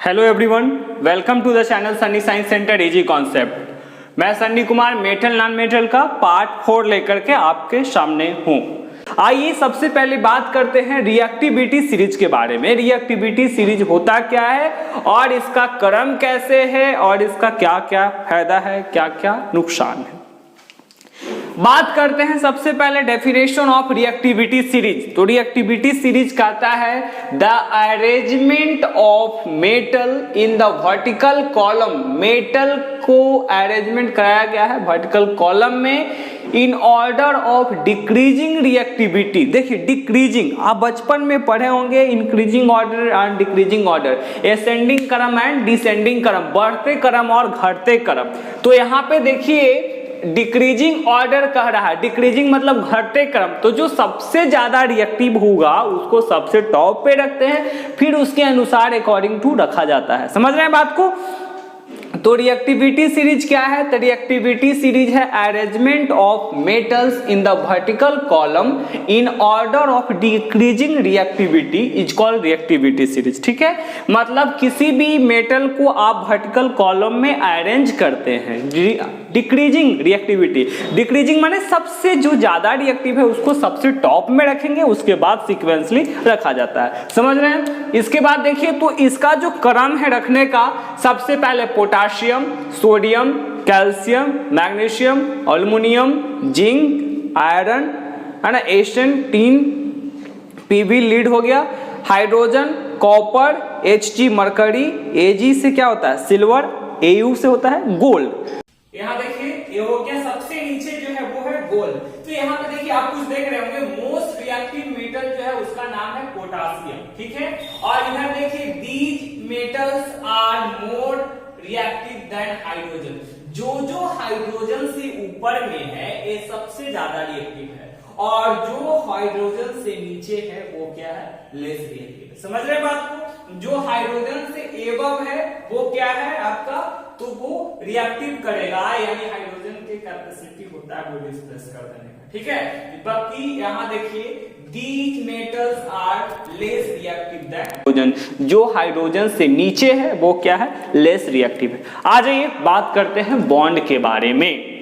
Hello everyone, welcome to the channel Sunny science centre easy concept. मैं Sunny Kumar metal non metal का part 4 लेकर के आपके सामने हूँ। आइए सबसे पहले बात करते हैं रिएक्टिविटी सीरीज के बारे में। रिएक्टिविटी सीरीज होता क्या है और इसका क्रम कैसे है और इसका क्या क्या फायदा है, क्या क्या नुकसान है। बात करते हैं सबसे पहले डेफिनेशन ऑफ रिएक्टिविटी सीरीज। तो रिएक्टिविटी सीरीज कहता है the arrangement of metal in the vertical column. Metal को अरेंजमेंट कराया गया है वर्टिकल कॉलम में in order of decreasing reactivity. देखिए डिक्रीजिंग आप बचपन में पढ़े होंगे, increasing order and decreasing order, ascending क्रम एंड डिसेंडिंग क्रम, बढ़ते क्रम और घटते क्रम। तो यहाँ पे देखिए डिक्रीजिंग ऑर्डर कह रहा है, डिक्रीजिंग मतलब घटते क्रम। तो जो सबसे ज्यादा रिएक्टिव होगा उसको सबसे टॉप पे रखते हैं, फिर उसके अनुसार अकॉर्डिंग टू रखा जाता है। समझ रहे हैं बात को। तो रिएक्टिविटी सीरीज क्या है? तो रिएक्टिविटी सीरीज है arrangement of metals in the vertical column in order of decreasing reactivity is called reactivity series. ठीक है, मतलब किसी भी मेटल को आप वर्टिकल कॉलम में अरेंज करते हैं डिक्रीजिंग रिएक्टिविटी। डिक्रीजिंग माने सबसे जो ज्यादा रिएक्टिव है उसको सबसे टॉप में रखेंगे, उसके बाद सीक्वेंसली रखा जाता है। समझ रहे हैं। इसके बाद देखिए तो इसका जो क्रम है रखने का, सबसे पहले potassium, sodium, calcium, magnesium, aluminium, zinc, iron है ना, एशियन, टीन, पीबी लीड हो गया, hydrogen, copper, Hg mercury, Ag से क्या होता है सिल्वर, Au से होता है गोल्ड। यहाँ देखिए ये हो गया सबसे नीचे जो है वो है गोल्ड। तो यहाँ पे देखिए आप कुछ देख रहे होंगे मोस्ट रिएक्टिव मेटल जो है उसका नाम है पोटासियम। ठीक है, और इधर देखिए these metals are more reactive than hydrogen. जो हाइड्रोजन से ऊपर में है ये सबसे ज्यादा रिएक्टिव है, और जो हाइड्रोजन से नीचे है वो क्या है, लेस रिएक्टिव है। समझ रहे बात को। जो हाइड्रोजन से एबव है वो क्या है आपका, तो वो रिएक्टिव करेगा, यानी हाइड्रोजन के कैपेसिटी होता है वो डिस्प्लेस कर देने का। ठीक है, बाकी यहाँ देखिए these metals are less reactive than hydrogen. जो हाइड्रोजन से नीचे है वो क्या है, लेस रिएक्टिव है। आ जाइए बात करते हैं बॉन्ड के बारे में।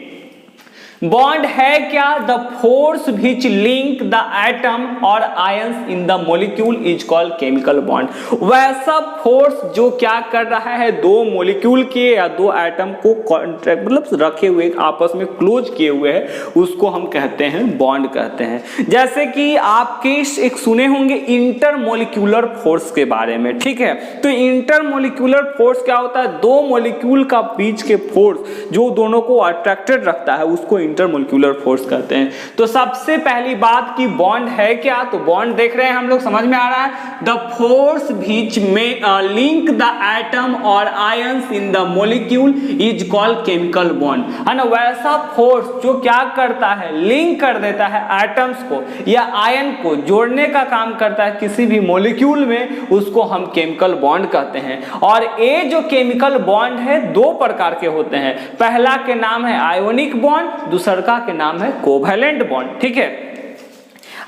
बॉन्ड है क्या? The force which link the atom और ions in the molecule is called chemical bond. वैसा फोर्स जो क्या कर रहा है, दो मॉलिक्यूल के या दो एटम को कॉन्ट्रैक्ट मतलब रखे हुए आपस में क्लोज किए हुए है, उसको हम कहते हैं बॉन्ड कहते हैं। जैसे कि आपके एक सुने होंगे इंटर मॉलिक्यूलर फोर्स के बारे में। ठीक है, तो इंटर मॉलिक्यूलर फोर्स क्या होता है, दो मॉलिक्यूल का बीच के फोर्स जो दोनों को अट्रैक्टेड रखता है उसको इंटरमोलिक्यूलर फोर्स कहते हैं। तो सबसे पहली बात की बॉन्ड है क्या, तो बॉन्ड देख रहे हैं हम लोग, समझ में आ रहा है। द फोर्स व्हिच में लिंक द एटम और ions in the molecule is called chemical bond, है ना। वैसा फोर्स जो क्या करता है, लिंक कर देता है एटम्स को या आयन को, जोड़ने का काम करता है किसी भी मॉलिक्यूल में, उसको हम केमिकल बॉन्ड कहते हैं। और ये जो केमिकल बॉन्ड है दो प्रकार के होते हैं। पहला के नाम है आयोनिक बॉन्ड, दूसरा के नाम है कोवैलेंट बॉन्ड। ठीक है,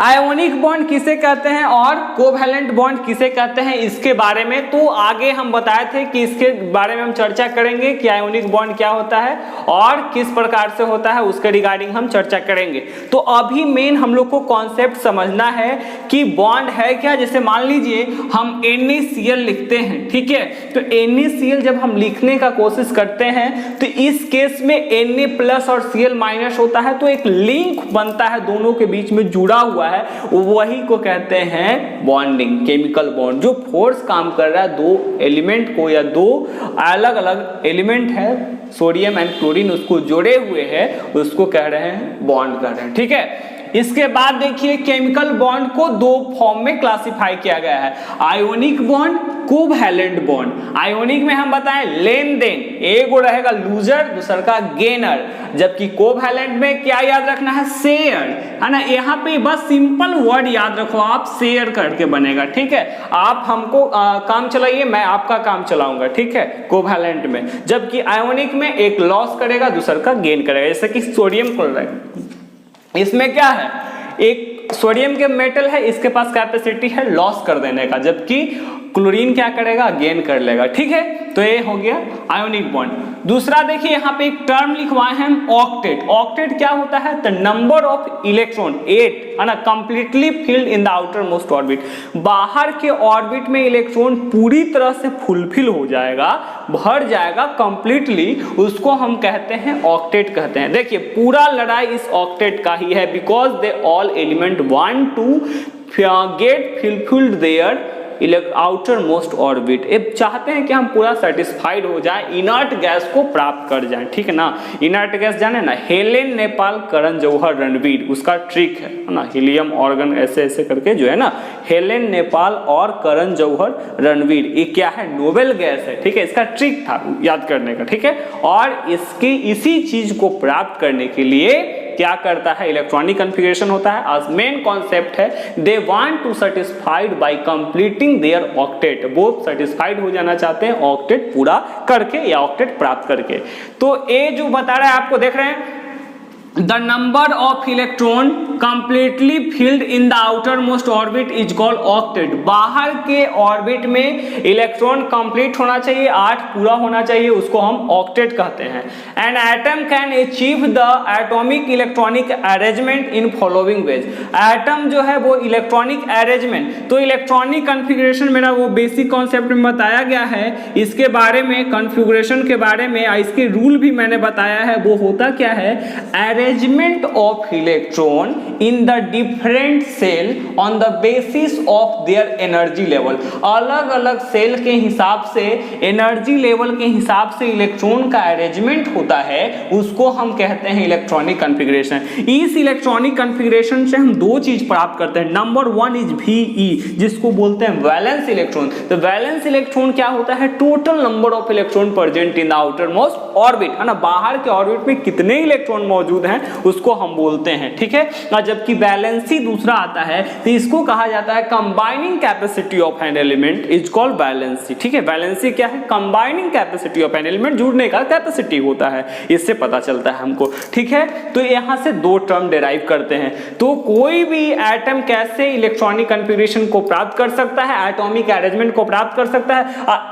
आयोनिक बॉन्ड किसे कहते हैं और कोवैलेंट बॉन्ड किसे कहते हैं, इसके बारे में तो आगे हम बताए थे कि इसके बारे में हम चर्चा करेंगे कि आयोनिक बॉन्ड क्या होता है और किस प्रकार से होता है, उसके रिगार्डिंग हम चर्चा करेंगे। तो अभी मेन हम लोग को कॉन्सेप्ट समझना है कि बॉन्ड है क्या। जैसे मान लीजिए हम NaCl लिखते हैं, ठीक है, तो NaCl जब हम लिखने का कोशिश करते हैं तो इस केस में Na प्लस और Cl माइनस होता है, तो एक लिंक बनता है दोनों के बीच में जुड़ा हुआ है, वही को कहते हैं बॉन्डिंग, केमिकल बॉन्ड। जो फोर्स काम कर रहा है दो एलिमेंट को या दो अलग अलग एलिमेंट है सोडियम एंड क्लोरीन, उसको जोड़े हुए हैं, उसको कह रहे हैं बॉन्ड कह रहे हैं। ठीक है, इसके बाद देखिए केमिकल बॉन्ड को दो फॉर्म में क्लासिफाई किया गया है, ionic bond, covalent bond. Ionic में हम बताएं लेन देन, एक रहेगा लूजर दूसरा का गेनर, जबकि कोवैलेंट में क्या याद रखना है, शेयर, है ना। यहाँ पे बस सिंपल वर्ड याद रखो आप, शेयर करके बनेगा। ठीक है, आप हमको काम चलाइए, मैं आपका काम चलाऊंगा। ठीक है, कोवैलेंट में, जबकि आयोनिक में एक लॉस करेगा दूसरा का गेन करेगा, जैसे कि सोडियम क्लोराइड। इसमें क्या है, एक सोडियम के मेटल है, इसके पास कैपेसिटी है लॉस कर देने का, जबकि क्लोरीन क्या करेगा, गेन कर लेगा। ठीक है, तो ये हो गया आयोनिक बॉन्ड। दूसरा देखिए यहाँ पे एक टर्म लिखवाए हैं हम, ऑक्टेट। ऑक्टेट क्या होता है, द नंबर ऑफ इलेक्ट्रॉन 8 है ना, completely filled in the outer most orbit. बाहर के ऑर्बिट में इलेक्ट्रॉन पूरी तरह से फुलफिल हो जाएगा, भर जाएगा कंप्लीटली, उसको हम कहते हैं ऑक्टेट कहते हैं। देखिए पूरा लड़ाई इस ऑक्टेट का ही है, because they all element want to get fulfilled their outermost orbit. ये चाहते हैं कि हम पूरा सेटिस्फाइड हो जाए, इनर्ट गैस को प्राप्त कर जाएं। ठीक है ना, इनर्ट गैस जाने ना, हेलेन, नेपाल, करण जौहर, रणवीर, उसका ट्रिक है ना, हीलियम ऑर्गन ऐसे ऐसे करके जो है ना, हेलेन, नेपाल और करण जौहर, रणवीर, ये क्या है, नोबेल गैस है। ठीक है, इसका ट्रिक था याद करने का। ठीक है, और इसकी इसी चीज को प्राप्त करने के लिए क्या करता है, इलेक्ट्रॉनिक कॉन्फ़िगरेशन होता है। आज मेन कॉन्सेप्ट है, they want to satisfied by completing their octet. वो सेटिस्फाइड हो जाना चाहते हैं ऑक्टेट पूरा करके या ऑक्टेट प्राप्त करके। तो ये जो बता रहा है आपको, देख रहे हैं, the number of electron completely filled in the outer most orbit is called octet. बाहर के ऑर्बिट में इलेक्ट्रॉन कंप्लीट होना चाहिए, 8 पूरा होना चाहिए, उसको हम ऑक्टेट कहते हैं। An atom can achieve the atomic electronic arrangement in following veg. Atom जो है वो इलेक्ट्रॉनिक अरेंजमेंट, तो इलेक्ट्रॉनिक कॉन्फ़िगरेशन मेरा वो बेसिक कॉन्सेप्ट में बताया गया है, इसके बारे में कॉन्फ़िगरेशन के बारे में इसके रूल भी मैंने बताया है। वो होता क्या है, arrangement of electron in the different cell on the basis of their energy level। अलग अलग सेल के हिसाब से, एनर्जी लेवल के हिसाब से इलेक्ट्रॉन का अरेंजमेंट होता है, उसको हम कहते हैं इलेक्ट्रॉनिक कॉन्फ़िगरेशन। इस इलेक्ट्रॉनिक कॉन्फ़िगरेशन से हम दो चीज प्राप्त करते हैं। नंबर 1 इज VE, जिसको बोलते हैं वैलेंस इलेक्ट्रॉन। तो वैलेंस इलेक्ट्रॉन क्या होता है, total number of electron present in the outer most orbit, है ना, बाहर के ऑर्बिट में कितने इलेक्ट्रॉन मौजूद हैं उसको हम बोलते हैं। ठीक है, और जबकि वैलेंसी दूसरा आता है, तो इसको कहा जाता है combining capacity of an element is called valency. ठीक है, वैलेंसी क्या है, combining capacity of an element, जुड़ने का कैपेसिटी होता है, इससे पता चलता है हमको। ठीक है, तो यहां से दो टर्म डिराइव करते हैं। तो कोई भी एटम कैसे इलेक्ट्रॉनिक कॉन्फ़िगरेशन को प्राप्त कर सकता है, एटॉमिक अरेंजमेंट को प्राप्त कर सकता है।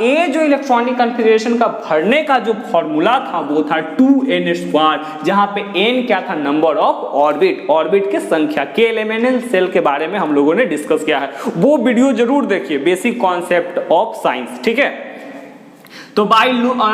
ये जो इलेक्ट्रॉनिक कॉन्फ़िगरेशन का भरने का जो फॉर्मूला था वो था 2n², जहां पे n क्या था, नंबर ऑफ ऑर्बिट, ऑर्बिट की संख्या। के एलिमेंटल सेल के बारे में हम लोगों ने डिस्कस किया है, वो वीडियो जरूर देखिए, बेसिक कॉन्सेप्ट ऑफ साइंस। ठीक है, तो by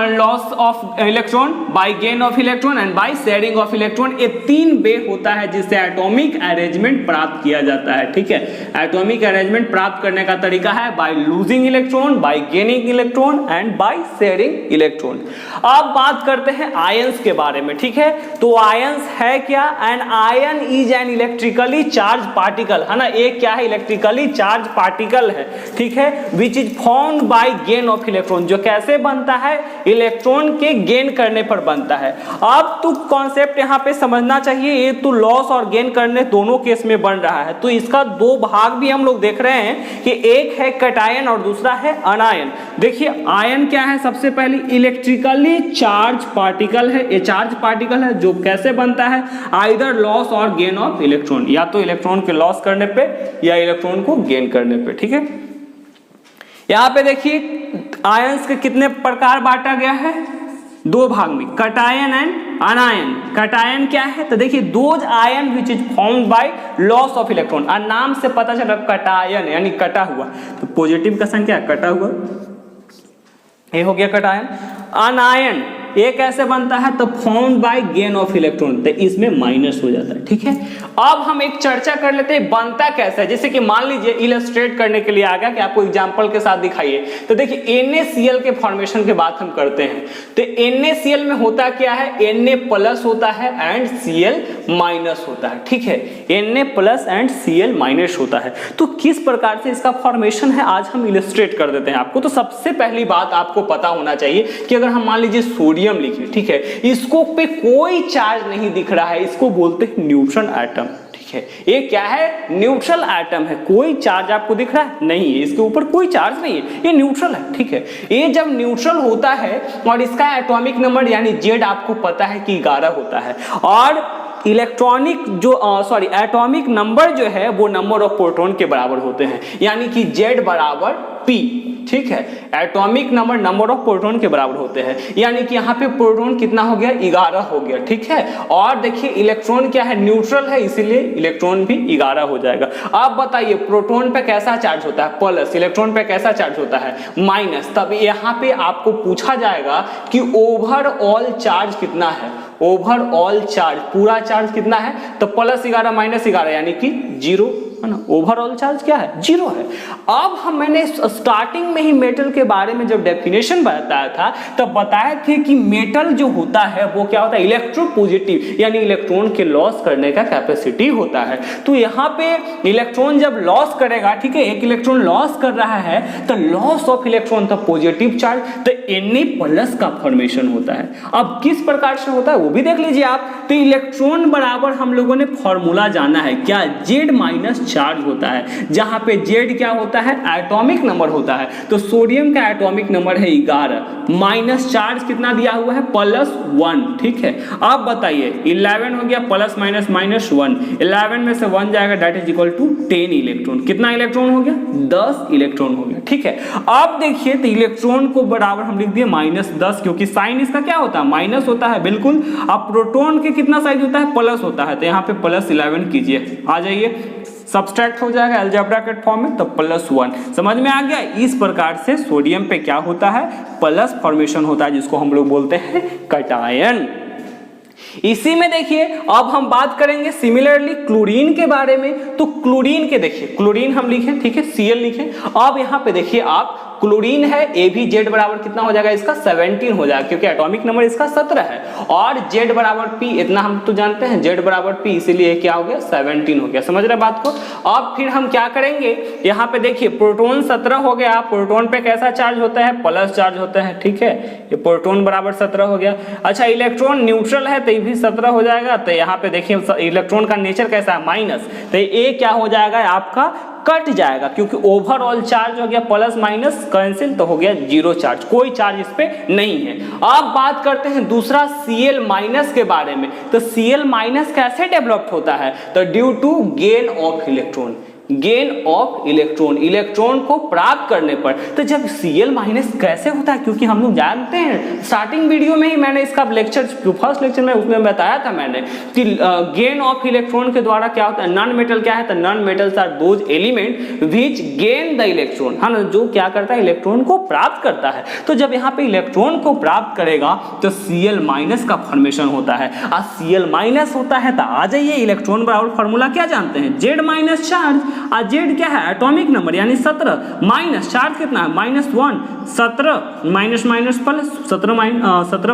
loss of electron, by gain of electron and by sharing of electron, ये 3 वे होता है जिससे एटॉमिक अरेंजमेंट प्राप्त किया जाता है। ठीक है, एटॉमिक अरेंजमेंट प्राप्त करने का तरीका है by losing electron, bye gaining electron and by sharing electron. अब बात करते हैं आयंस के बारे में। ठीक है, तो आयंस है क्या, an ion is an electrically charge particle, है ना, एक क्या है, इलेक्ट्रिकली चार्ज पार्टिकल है। ठीक है, which is formed by gain of electron, जो कैसे बनता है, इलेक्ट्रॉन के गेन करने पर बनता है। अब तो कॉन्सेप्ट यहां पे समझना चाहिए, ये तो लॉस और गेन करने दोनों केस में बन रहा है, तो इसका दो भाग भी हम लोग देख रहे हैं कि एक है कटायन और दूसरा है अनायन। देखिए आयन क्या है, सबसे पहले इलेक्ट्रिकली चार्ज पार्टिकल है, ये चार्ज पार्टिकल है जो कैसे बनता है, आइदर लॉस और गेन ऑफ इलेक्ट्रॉन, या तो इलेक्ट्रॉन के लॉस करने पे या इलेक्ट्रॉन को गेन करने पे। ठीक है, यहां पे देखिए आयंस के कितने प्रकार बांटा गया है, 2 भाग में, कटायन एंड अनायन। कटायन क्या है, तो देखिए those ion which is formed by loss of electron, और नाम से पता चला कटायन यानी कटा हुआ, तो पॉजिटिव का संख्या है कटा हुआ, ये हो गया कटायन। अनायन ये कैसे बनता है, तो formed by gain of electron, तो इसमें माइनस हो जाता है। ठीक है, अब हम एक चर्चा कर लेते हैं बनता कैसे है। जैसे कि मान लीजिए इलस्ट्रेट करने के लिए आ गया कि आपको एग्जांपल के साथ दिखाइए, तो देखिए NaCl के फॉर्मेशन के बात हम करते हैं, तो NaCl में होता क्या है, Na+ होता है एंड Cl- होता है। ठीक है, Na+ एंड Cl- होता है। तो किस प्रकार से इसका फॉर्मेशन है आज हम इलस्ट्रेट कर देते हैं आपको। तो सबसे पहली बात आपको पता होना चाहिए कि अगर हम मान लीजिए सोडियम लिखे, ठीक है, इसको पे कोई चार्ज नहीं दिख रहा है, इसको बोलते हैं न्यूट्रल एटम। ठीक है, ये क्या है, न्यूट्रल एटम है, कोई चार्ज आपको दिख रहा है नहीं है, इसके ऊपर कोई चार्ज नहीं है, ये न्यूट्रल है। ठीक है, ये जब न्यूट्रल होता है और इसका एटॉमिक नंबर यानी Z आपको पता है कि 11 होता है, और इलेक्ट्रॉनिक जो एटॉमिक नंबर जो है वो नंबर ऑफ प्रोटॉन के बराबर होते हैं, यानी कि Z बराबर P, ठीक है। एटॉमिक नंबर ऑफ प्रोटॉन के बराबर होते हैं, यानी कि यहाँ पे प्रोटॉन कितना हो गया, 11 हो गया, ठीक है। और देखिए इलेक्ट्रॉन क्या है, न्यूट्रल है, इसीलिए इलेक्ट्रॉन भी 11 हो जाएगा। अब बताइए प्रोटॉन पे कैसा चार्ज होता है, प्लस, इलेक्ट्रॉन पे कैसा चार्ज होता है, माइनस। तब यहाँ पे आपको पूछा जाएगा कि ओवरऑल चार्ज कितना है, ओवरऑल चार्ज, पूरा चार्ज कितना है, तो +11 -11 यानी कि 0 है ना। ओवरऑल चार्ज क्या है, 0 है। अब मैंने स्टार्टिंग में ही मेटल के बारे में जब डेफिनेशन बताया था तब बताए थे कि मेटल जो होता है वो क्या होता है, इलेक्ट्रोपॉजिटिव, यानी इलेक्ट्रॉन के लॉस करने का कैपेसिटी होता है। तो यहाँ पे इलेक्ट्रॉन जब लॉस करेगा, ठीक है, एक इलेक्ट्रॉन लॉस कर रहा है तो लॉस ऑफ इलेक्ट्रॉन तो पॉजिटिव चार्ज, तो Na+ का फॉर्मेशन होता है। अब किस प्रकार से होता है वो भी देख लीजिए आप। तो इलेक्ट्रॉन बराबर हम लोगों ने फॉर्मूला जाना है क्या, Z- चार्ज होता है, जहां पे Z क्या होता है, एटॉमिक नंबर होता है। तो सोडियम का एटॉमिक नंबर है 11, माइनस चार्ज कितना दिया हुआ है, +1, ठीक है। अब बताइए 11 हो गया, प्लस माइनस -1, 11 में से 1 जाएगा, that is equal to 10 electron. कितना इलेक्ट्रॉन हो गया, 10 इलेक्ट्रॉन हो गया, ठीक है। अब देखिए तो इलेक्ट्रॉन को बराबर हम लिख दिए -10, क्योंकि साइन इसका क्या होता है, माइनस होता है, बिल्कुल। अब प्रोटॉन के कितना साइज होता है, प्लस होता है, तो यहाँ पे +11 कीजिए, आ जाइए, सब्सट्रैक्ट हो जाएगा अलजेब्रा के फॉर्म में, तो +1। समझ में आ गया। इस प्रकार से सोडियम पे क्या होता है, प्लस फॉर्मेशन होता है, जिसको हम लोग बोलते हैं कैटायन। इसी में देखिए अब हम बात करेंगे सिमिलरली क्लोरीन के बारे में। तो क्लोरीन के देखिए, क्लोरीन हम लिखें, ठीक है, Cl लिखें। अब यहाँ पे देखिए आप, क्लोरीन है, AbZ बराबर कितना हो जाएगा इसका, 17 हो जाएगा, क्योंकि एटॉमिक नंबर इसका 17 है। और Z बराबर P, इतना हम तो जानते हैं, Z बराबर P, इसीलिए क्या हो गया, 17 हो गया। समझ रहे बात को। अब फिर हम क्या करेंगे, यहाँ पे देखिए प्रोटॉन 17 हो गया, प्रोटॉन पे कैसा चार्ज होता है, प्लस चार्ज होता है, ठीक है। ये प्रोटॉन बराबर 17 हो गया। अच्छा इलेक्ट्रॉन न्यूट्रल है तो ये भी 17 हो जाएगा। तो यहाँ पे देखिए इलेक्ट्रॉन का नेचर कैसा है, माइनस, तो ये क्या हो जाएगा आपका, कट जाएगा, क्योंकि ओवरऑल चार्ज हो गया, प्लस माइनस कैंसिल, तो हो गया 0 चार्ज, कोई चार्ज इस पे नहीं है। अब बात करते हैं दूसरा Cl- के बारे में। तो Cl- कैसे डेवलप होता है, तो due to gain of electron, gain of electron, electron को प्राप्त करने पर। तो जब Cl- कैसे होता है, क्योंकि हम लोग जानते हैं स्टार्टिंग वीडियो में ही मैंने इसका लेक्चर, फर्स्ट लेक्चर में उसमें बताया था मैंने कि गेन ऑफ इलेक्ट्रॉन के द्वारा क्या होता है, नॉन मेटल क्या है, तो non metals are those element which gain the electron, है ना, जो क्या करता है, इलेक्ट्रॉन को प्राप्त करता है। तो जब यहाँ पे इलेक्ट्रॉन को प्राप्त करेगा तो Cl- का फॉर्मेशन होता है। और Cl- होता है तो आ जाइए इलेक्ट्रॉन बराबर फॉर्मूला क्या जानते हैं, Z- चार्ज, और Z क्या है, एटॉमिक नंबर, यानी 17, माइनस चार्ज कितना है, -1, 17 minus minus plus, 17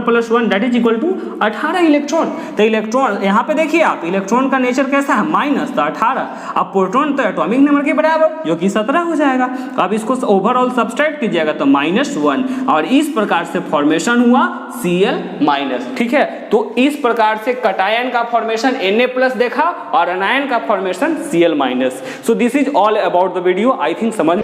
+ 1 that is equal to 18 electron. तो इलेक्ट्रॉन यहाँ पे देखिए आप, इलेक्ट्रॉन का नेचर कैसा है, माइनस, तो 18। अब प्रोटॉन तो एटॉमिक नंबर के बराबर, जो कि 17 हो जाएगा। अब इसको ओवरऑल सब्सट्रैक्ट कीजिएगा तो -1, और इस प्रकार से फॉर्मेशन हुआ Cl-, ठीक है। तो इस प्रकार से कटायन का फॉर्मेशन Na+ देखा और अनायन का formation Cl-। So this is all about the video, I think समझ